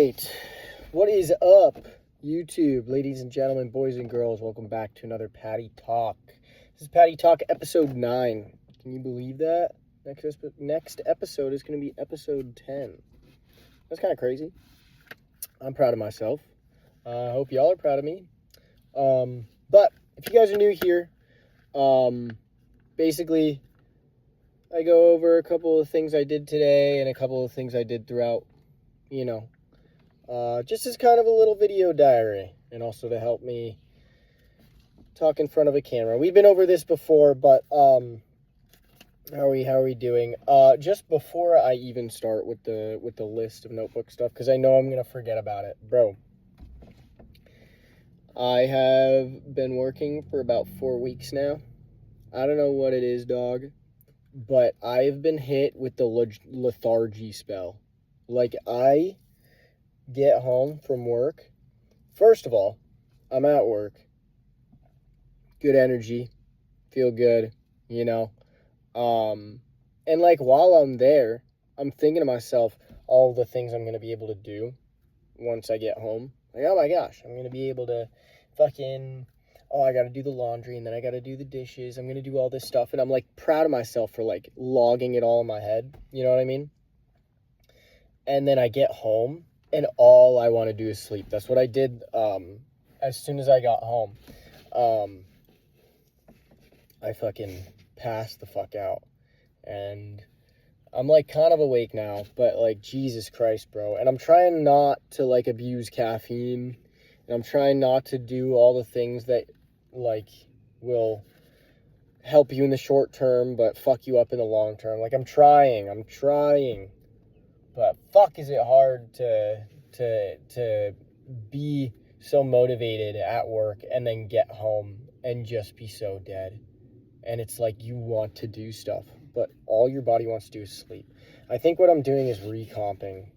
right. What is up, YouTube? Ladies and gentlemen, boys and girls, welcome back to another Paddy Talk. This is Paddy Talk episode 9. Can you believe that? Next episode is going to be episode 10. That's kind of crazy. I'm proud of myself. I hope y'all are proud of me. But if you guys are new here, basically, I go over a couple of things I did today and a couple of things I did throughout, just as kind of a little video diary, and also to help me talk in front of a camera. We've been over this before, but how are we doing? Just before I even start with the list of notebook stuff, because I know I'm gonna forget about it, bro. I have been working for about 4 weeks now. I don't know what it is, dog, but I've been hit with the lethargy spell. Like, I get home from work. First of all, I'm at work. Good energy. Feel good, And, like, while I'm there, I'm thinking to myself all the things I'm going to be able to do once I get home. Like, oh, my gosh, I'm going to be able to I got to do the laundry, and then I got to do the dishes. I'm going to do all this stuff, and I'm, like, proud of myself for, like, logging it all in my head. You know what I mean? And then I get home, and all I want to do is sleep. That's what I did as soon as I got home. I fucking passed the fuck out. And I'm, like, kind of awake now, but, like, Jesus Christ, bro. And I'm trying not to, like, abuse caffeine. And I'm trying not to do all the things that, like, will help you in the short term, but fuck you up in the long term. Like, I'm trying. But fuck is it hard to be so motivated at work and then get home and just be so dead. And it's like you want to do stuff, but all your body wants to do is sleep. I think what I'm doing is recomping.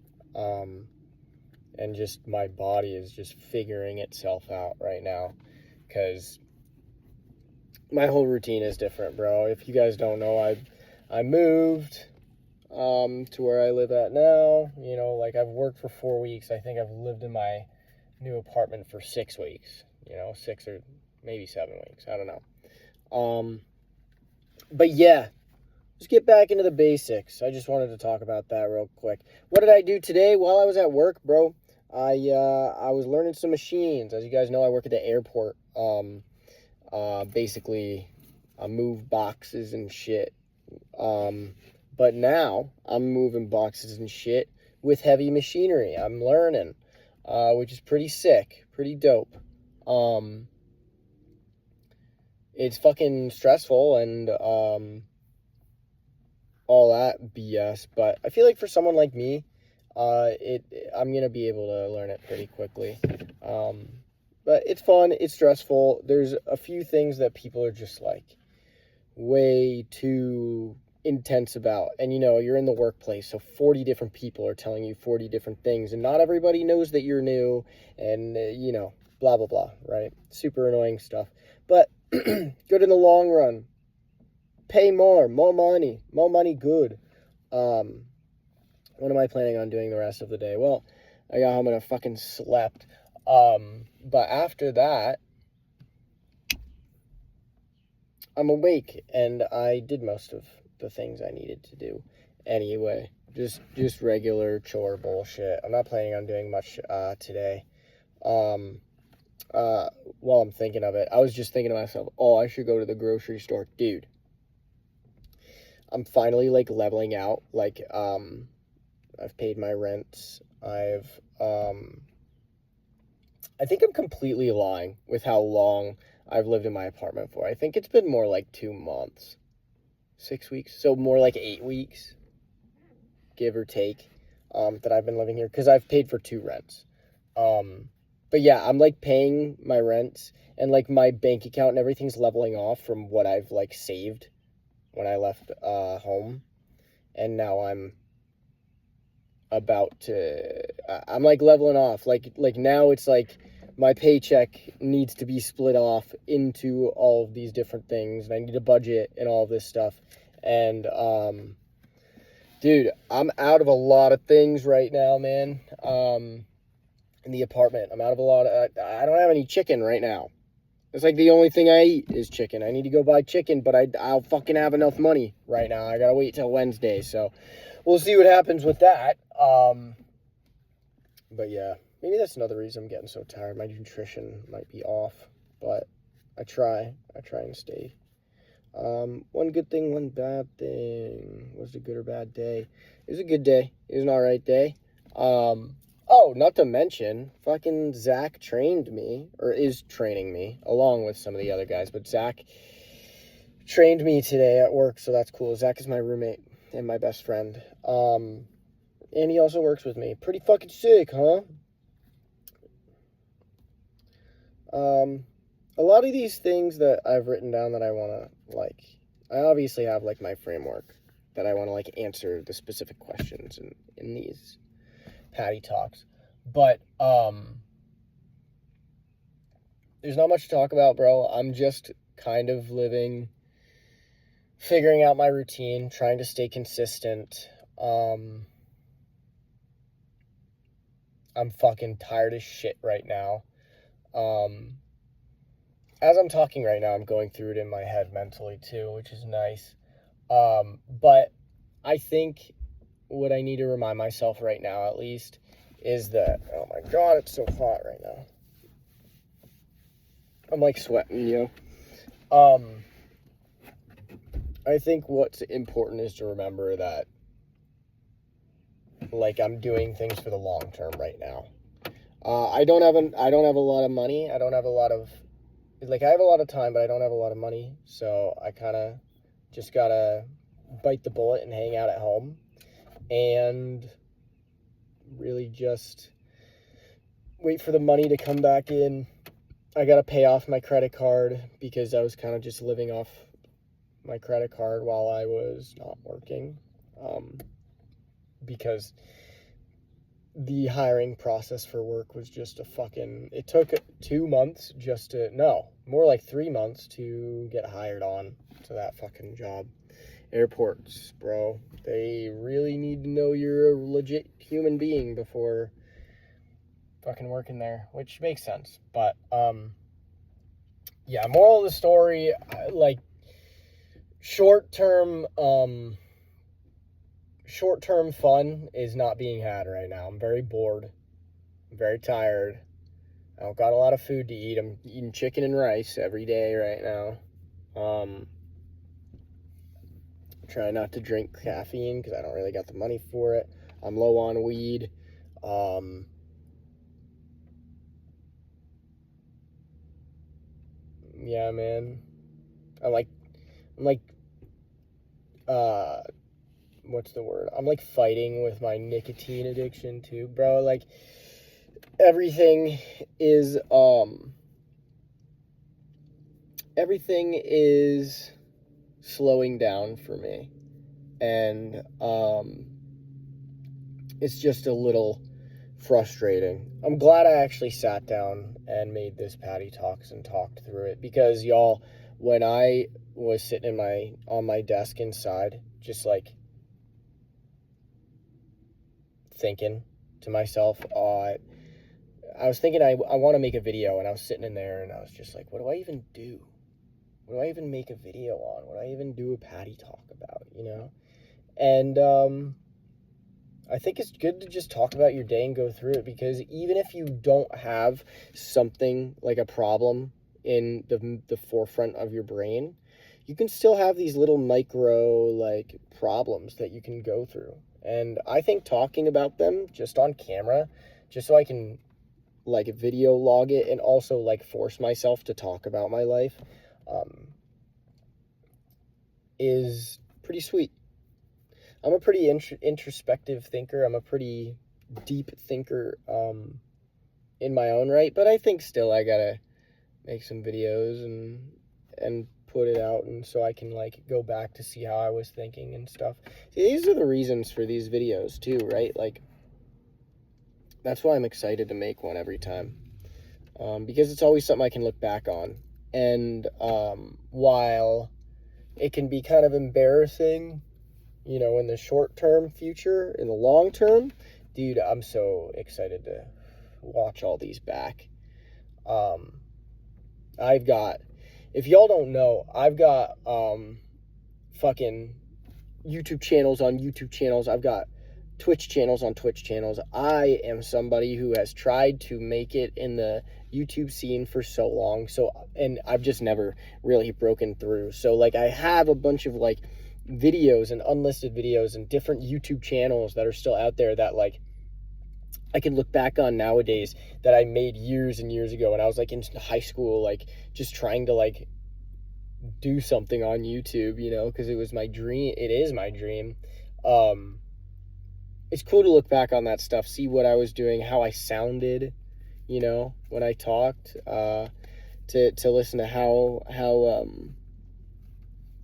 And just my body is just figuring itself out right now, because my whole routine is different, bro. If you guys don't know, I moved to where I live at now. Like, I've worked for 4 weeks. I think I've lived in my new apartment for 6 weeks. 6 or maybe 7 weeks. I don't know. But yeah, let's get back into the basics. I just wanted to talk about that real quick. What did I do today while I was at work, bro? I was learning some machines. As you guys know, I work at the airport. Basically, I move boxes and shit. But now I'm moving boxes and shit with heavy machinery. I'm learning, which is pretty sick, pretty dope. It's fucking stressful and all that BS, but I feel like for someone like me, I'm gonna be able to learn it pretty quickly. But it's fun, it's stressful. There's a few things that people are just like way too intense about, and you're in the workplace, so 40 different people are telling you 40 different things, and not everybody knows that you're new, and blah blah blah, right? Super annoying stuff, but good in the long run. Pay more money, good. What am I planning on doing the rest of the day? Well, I got home and I fucking slept. But after that, I'm awake, and I did most of the things I needed to do anyway. Just regular chore bullshit. I'm not planning on doing much today. While I'm thinking of it, I was just thinking to myself, I should go to the grocery store. Dude, I'm finally, like, leveling out. Like, I've paid my rents. I think I'm completely lying with how long I've lived in my apartment for. I think it's been more like 2 months, 6 weeks, so more like 8 weeks, give or take, that I've been living here, because I've paid for 2 rents. But yeah, I'm, like, paying my rents, and, like, my bank account and everything's leveling off from what I've, like, saved when I left home, and now I'm like leveling off. Like now it's like my paycheck needs to be split off into all of these different things, and I need a budget and all of this stuff. And dude, I'm out of a lot of things right now, man. in the apartment. I'm out of a lot of, I don't have any chicken right now. It's like the only thing I eat is chicken. I need to go buy chicken, but I'll fucking have enough money right now. I gotta wait till Wednesday, so we'll see what happens with that. But yeah, maybe that's another reason I'm getting so tired. My nutrition might be off, but I try and stay. One good thing, one bad thing. Was it a good or bad day? It was a good day. It was an alright day. Oh, not to mention, fucking Zach trained me, or is training me, along with some of the other guys, but Zach trained me today at work, so that's cool. Zach is my roommate and my best friend. And he also works with me. Pretty fucking sick, huh? A lot of these things that I've written down that I want to, like, I obviously have, like, my framework that I want to, like, answer the specific questions in these Paddy talks, but there's not much to talk about, bro. I'm just kind of figuring out my routine, trying to stay consistent. I'm fucking tired as shit right now. As I'm talking right now, I'm going through it in my head mentally too, which is nice. But I think what I need to remind myself right now, at least, is that, oh my God, it's so hot right now. I'm like sweating, you know? I think what's important is to remember that, like, I'm doing things for the long term right now. I don't have a lot of money. I don't have a lot of, like, I have a lot of time, but I don't have a lot of money. So I kind of just gotta bite the bullet and hang out at home. And really just wait for the money to come back in. I gotta pay off my credit card because I was kind of just living off my credit card while I was not working. Because the hiring process for work was just it took 2 months more like 3 months to get hired on to that fucking job. Airports, bro, they really need to know you're a legit human being before fucking working there, which makes sense. But yeah, moral of the story, like, short-term fun is not being had right now. I'm very bored. I'm very tired. I don't got a lot of food to eat. I'm eating chicken and rice every day right now. Try not to drink caffeine because I don't really got the money for it. I'm low on weed. Yeah, man. I'm like, what's the word? I'm like fighting with my nicotine addiction too, bro. Like, everything is slowing down for me, and it's just a little frustrating. I'm glad I actually sat down and made this Paddy Talks and talked through it, because y'all, when I was sitting on my desk inside, just like thinking to myself, I was thinking I want to make a video, and I was sitting in there and I was just like, what do I even do? What do I even make a video on? What do I even do a Paddy Talk about, you know? And I think it's good to just talk about your day and go through it, because even if you don't have something like a problem in the forefront of your brain, you can still have these little micro, like, problems that you can go through. And I think talking about them just on camera, just so I can, like, video log it and also, like, force myself to talk about my life, is pretty sweet. I'm a pretty introspective thinker. I'm a pretty deep thinker in my own right, but I think still I gotta make some videos and put it out, and so I can, like, go back to see how I was thinking and stuff. See, these are the reasons for these videos too, right? Like, that's why I'm excited to make one every time, because it's always something I can look back on. And while it can be kind of embarrassing, you know, in the short-term future, in the long term, dude, I'm so excited to watch all these back. I've got, if y'all don't know, I've got fucking YouTube channels on YouTube channels. I've got Twitch channels on Twitch channels. I am somebody who has tried to make it in the YouTube scene for so long. And I've just never really broken through. So like I have a bunch of like videos and unlisted videos and different YouTube channels that are still out there that like I can look back on nowadays that I made years and years ago when I was like in high school, like just trying to like do something on YouTube, you know, because it was my dream. It is my dream. It's cool to look back on that stuff, see what I was doing, how I sounded, you know, when I talked, to listen to how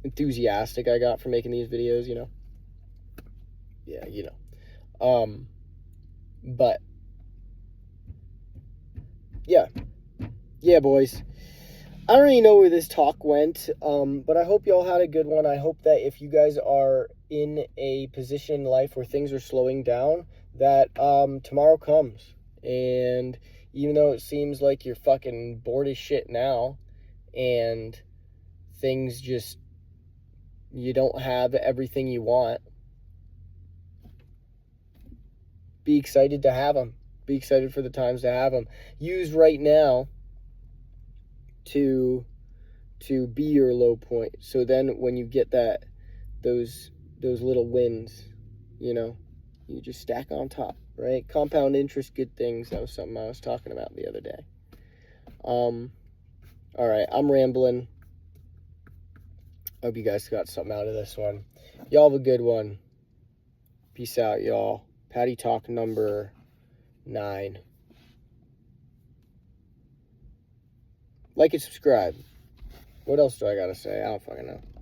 enthusiastic I got for making these videos, you know. Yeah, you know. But yeah, boys. I don't really know where this talk went, but I hope y'all had a good one. I hope that if you guys are in a position in life where things are slowing down, that tomorrow comes. And even though it seems like you're fucking bored as shit now, and things just, you don't have everything you want, be excited to have them. Be excited for the times to have them. Use right now to be your low point. So then when you get those little wins, you know, you just stack on top, right? Compound interest, good things. That was something I was talking about the other day. All right, I'm rambling. Hope you guys got something out of this one. Y'all have a good one. Peace out, y'all. Paddy Talk number 9. Like and subscribe. What else do I gotta say? I don't fucking know.